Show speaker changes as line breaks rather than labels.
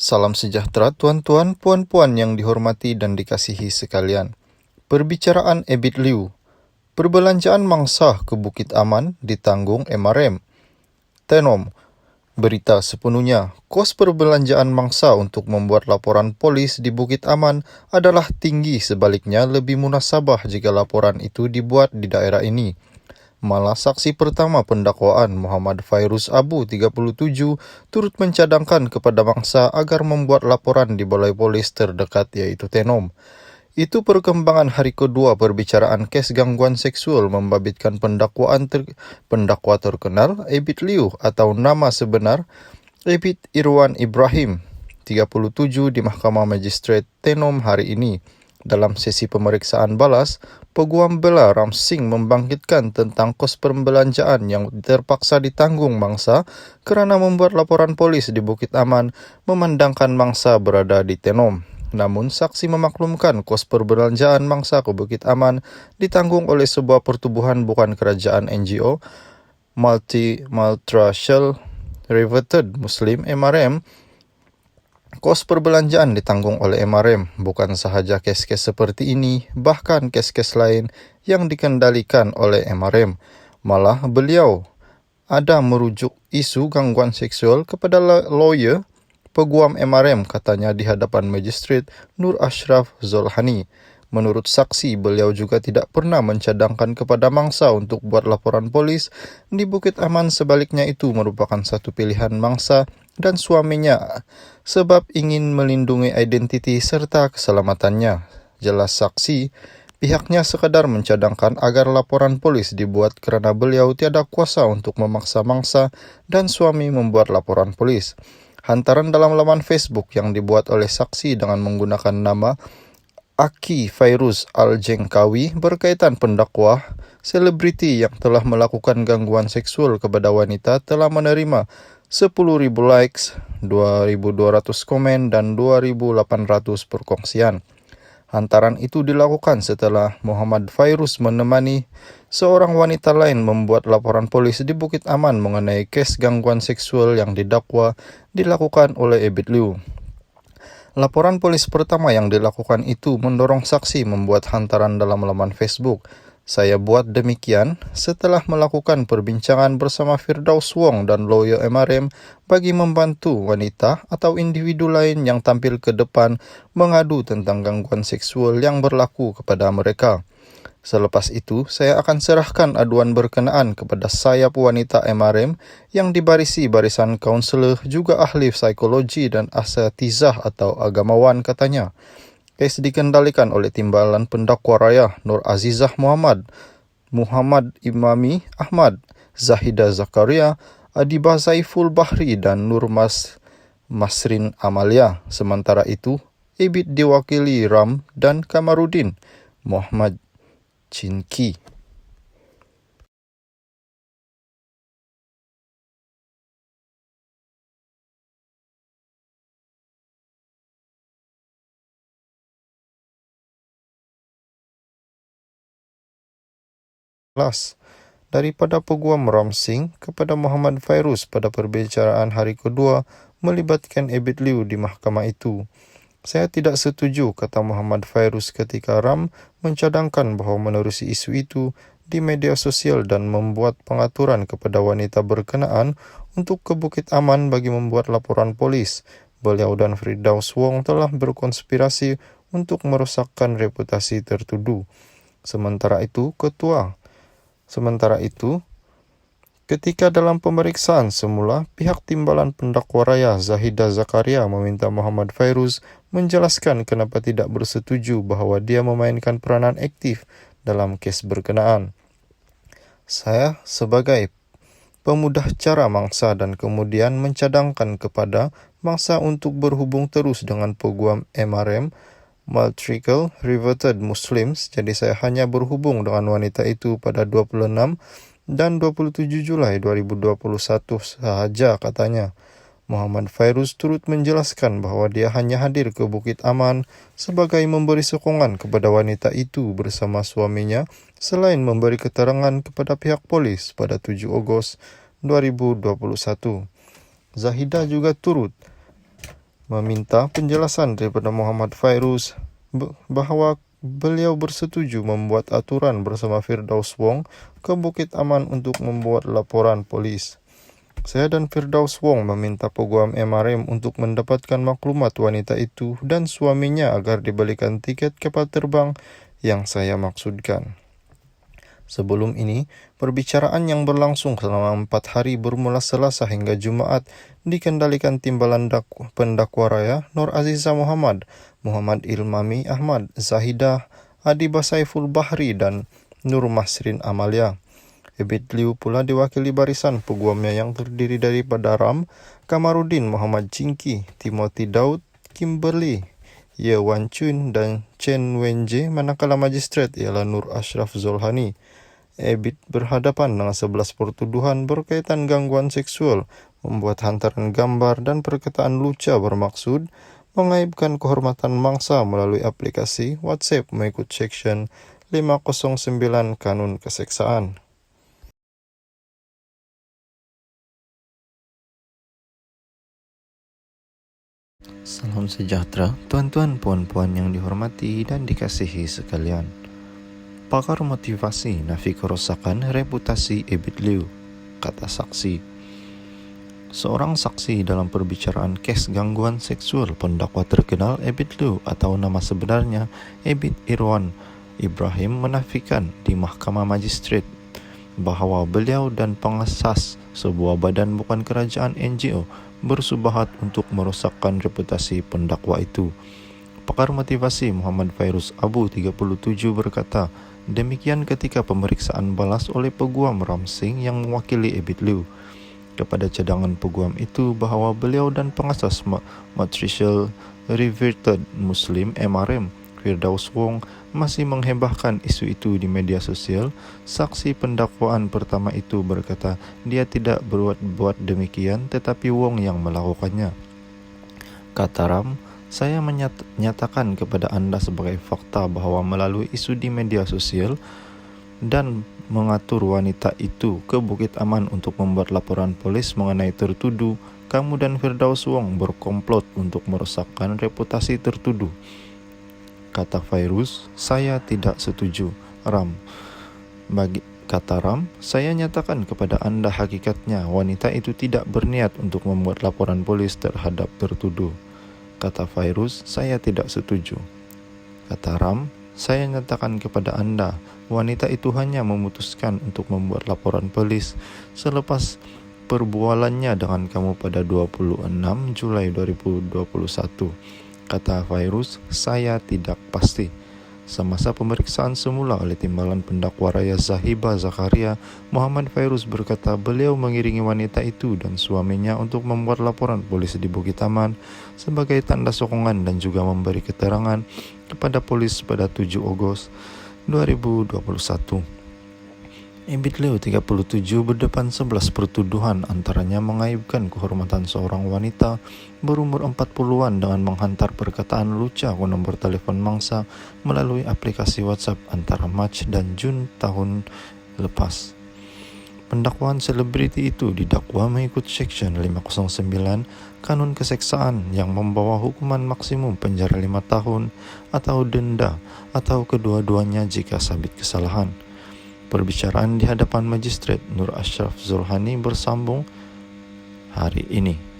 Salam sejahtera tuan-tuan, puan-puan yang dihormati dan dikasihi sekalian. Perbicaraan Ebit Liu. Perbelanjaan mangsa ke Bukit Aman ditanggung MRM. Tenom. Berita sepenuhnya, kos perbelanjaan mangsa untuk membuat laporan polis di Bukit Aman adalah tinggi, sebaliknya lebih munasabah jika laporan itu dibuat di daerah ini. Malah saksi pertama pendakwaan Muhammad Fairuz Abu 37 turut mencadangkan kepada mangsa agar membuat laporan di balai polis terdekat yaitu Tenom. Itu perkembangan hari kedua perbicaraan kes gangguan seksual membabitkan pendakwa terkenal Ebit Liu atau nama sebenar Ebit Irwan Ibrahim 37 di Mahkamah Magistrate Tenom hari ini. Dalam sesi pemeriksaan balas, peguam bela Ram Singh membangkitkan tentang kos perbelanjaan yang terpaksa ditanggung mangsa kerana membuat laporan polis di Bukit Aman memandangkan mangsa berada di Tenom. Namun, saksi memaklumkan kos perbelanjaan mangsa ke Bukit Aman ditanggung oleh sebuah pertubuhan bukan kerajaan NGO, Multiracial Reverted Muslim MRM. Kos perbelanjaan ditanggung oleh MRM, bukan sahaja kes-kes seperti ini, bahkan kes-kes lain yang dikendalikan oleh MRM. Malah beliau ada merujuk isu gangguan seksual kepada lawyer peguam MRM, katanya di hadapan Magistrate Nur Ashraf Zolhani. Menurut saksi, beliau juga tidak pernah mencadangkan kepada mangsa untuk buat laporan polis di Bukit Aman, sebaliknya itu merupakan satu pilihan mangsa dan suaminya sebab ingin melindungi identiti serta keselamatannya. Jelas saksi, pihaknya sekadar mencadangkan agar laporan polis dibuat kerana beliau tiada kuasa untuk memaksa mangsa dan suami membuat laporan polis. Hantaran dalam laman Facebook yang dibuat oleh saksi dengan menggunakan nama Aki Fairuz Al-Jengkawi berkaitan pendakwa selebriti yang telah melakukan gangguan seksual kepada wanita telah menerima 10,000 likes, 2,200 komen dan 2,800 perkongsian. Hantaran itu dilakukan setelah Muhammad Fairuz menemani seorang wanita lain membuat laporan polis di Bukit Aman mengenai kes gangguan seksual yang didakwa dilakukan oleh Ebit Liu. Laporan polis pertama yang dilakukan itu mendorong saksi membuat hantaran dalam laman Facebook. Saya buat demikian setelah melakukan perbincangan bersama Firdaus Wong dan lawyer MRM bagi membantu wanita atau individu lain yang tampil ke depan mengadu tentang gangguan seksual yang berlaku kepada mereka. Selepas itu, saya akan serahkan aduan berkenaan kepada sayap wanita MRM yang dibarisi barisan kaunselor juga ahli psikologi dan asatizah atau agamawan, katanya. Kes dikendalikan oleh timbalan pendakwa raya Nur Azizah Muhammad, Muhammad Imami Ahmad, Zahida Zakaria, Adiba Zaiful Bahri dan Nur Masrin Amalia. Sementara itu, Ebit diwakili Ram dan Kamarudin Muhammad Cinki. Daripada peguam Ram Singh kepada Muhammad Fairuz pada perbicaraan hari kedua melibatkan Ebit Liu di mahkamah itu. Saya tidak setuju, kata Muhammad Fairuz ketika Ram mencadangkan bahawa menerusi isu itu di media sosial dan membuat pengaturan kepada wanita berkenaan untuk ke Bukit Aman bagi membuat laporan polis. Beliau dan Firdaus Wong telah berkonspirasi untuk merosakkan reputasi tertuduh. Sementara itu, ketika dalam pemeriksaan semula, pihak timbalan pendakwa raya Zahida Zakaria meminta Muhammad Fairuz menjelaskan kenapa tidak bersetuju bahawa dia memainkan peranan aktif dalam kes berkenaan. Saya sebagai pemudah cara mangsa dan kemudian mencadangkan kepada mangsa untuk berhubung terus dengan peguam MRM, Multiracial Reverted Muslims, jadi saya hanya berhubung dengan wanita itu pada 26 dan 27 Julai 2021 sahaja, katanya. Muhammad Fairuz turut menjelaskan bahawa dia hanya hadir ke Bukit Aman sebagai memberi sokongan kepada wanita itu bersama suaminya selain memberi keterangan kepada pihak polis pada 7 Ogos 2021. Zahida juga turut meminta penjelasan daripada Muhammad Fairuz bahwa beliau bersetuju membuat aturan bersama Firdaus Wong ke Bukit Aman untuk membuat laporan polis. Saya dan Firdaus Wong meminta Peguam MRM untuk mendapatkan maklumat wanita itu dan suaminya agar dibelikan tiket kapal terbang yang saya maksudkan. Sebelum ini, perbicaraan yang berlangsung selama 4 hari bermula Selasa hingga Jumaat dikendalikan timbalan pendakwa raya Nur Aziza Muhammad, Muhammad Ilmami Ahmad, Zahidah, Adiba Saiful Bahri, dan Nur Masrin Amalia. Ebit Liu pula diwakili barisan peguamnya yang terdiri daripada Ram, Kamarudin Muhammad Cingki, Timothy Daud, Kimberly, Ye Wan Chun, dan Chen Wenje, manakala magistrat ialah Nur Ashraf Zolhani. Ebit berhadapan dengan 11 pertuduhan berkaitan gangguan seksual, membuat hantaran gambar dan perkataan lucu bermaksud mengaibkan kehormatan mangsa melalui aplikasi WhatsApp mengikut Seksyen 509 Kanun Keseksaan. Salam sejahtera, tuan-tuan, puan-puan yang dihormati dan dikasihi sekalian. Pakar motivasi nafi kerosakan reputasi Ebit Liu, kata saksi. Seorang saksi dalam perbicaraan kes gangguan seksual pendakwa terkenal Ebit Liu atau nama sebenarnya Ebit Irwan Ibrahim menafikan di Mahkamah Magistrat bahwa beliau dan pengasas sebuah badan bukan kerajaan NGO bersubahat untuk merosakkan reputasi pendakwa itu. Pakar motivasi Muhammad Fairuz Abu 37 berkata, demikian ketika pemeriksaan balas oleh Peguam Ram Singh yang mewakili Ebit Liu kepada cadangan peguam itu bahwa beliau dan pengasas Matricial Reverted Muslim MRM Firdaus Wong masih menghebahkan isu itu di media sosial. Saksi pendakwaan pertama itu berkata dia tidak berbuat demikian, tetapi Wong yang melakukannya. Kata Ram, saya menyatakan kepada Anda sebagai fakta bahwa melalui isu di media sosial dan mengatur wanita itu ke Bukit Aman untuk membuat laporan polis mengenai tertuduh, kamu dan Firdaus Wong berkomplot untuk merosakkan reputasi tertuduh. Kata Fairuz, saya tidak setuju. Kata Ram, saya nyatakan kepada Anda hakikatnya wanita itu tidak berniat untuk membuat laporan polis terhadap tertuduh. Kata Fairuz, saya tidak setuju. Kata Ram, saya nyatakan kepada Anda wanita itu hanya memutuskan untuk membuat laporan polis selepas perbualannya dengan kamu pada 26 Julai 2021. Kata Fairuz, saya tidak pasti. Semasa pemeriksaan semula oleh timbalan pendakwa raya Zahiba Zakaria, Muhammad Fairuz berkata beliau mengiringi wanita itu dan suaminya untuk membuat laporan polis di Bukit Aman sebagai tanda sokongan dan juga memberi keterangan kepada polis pada 7 Agustus 2021. Ebit Liu 37 berdepan 11 pertuduhan, antaranya mengaibkan kehormatan seorang wanita berumur 40-an dengan menghantar perkataan lucu ke nomor telepon mangsa melalui aplikasi WhatsApp antara Mac dan Jun tahun lepas. Pendakwaan selebriti itu didakwa mengikut Seksyen 509 Kanun Keseksaan yang membawa hukuman maksimum penjara 5 tahun atau denda atau kedua-duanya jika sabit kesalahan. Perbicaraan di hadapan magistrat Nur Ashraf Zolhani bersambung hari ini.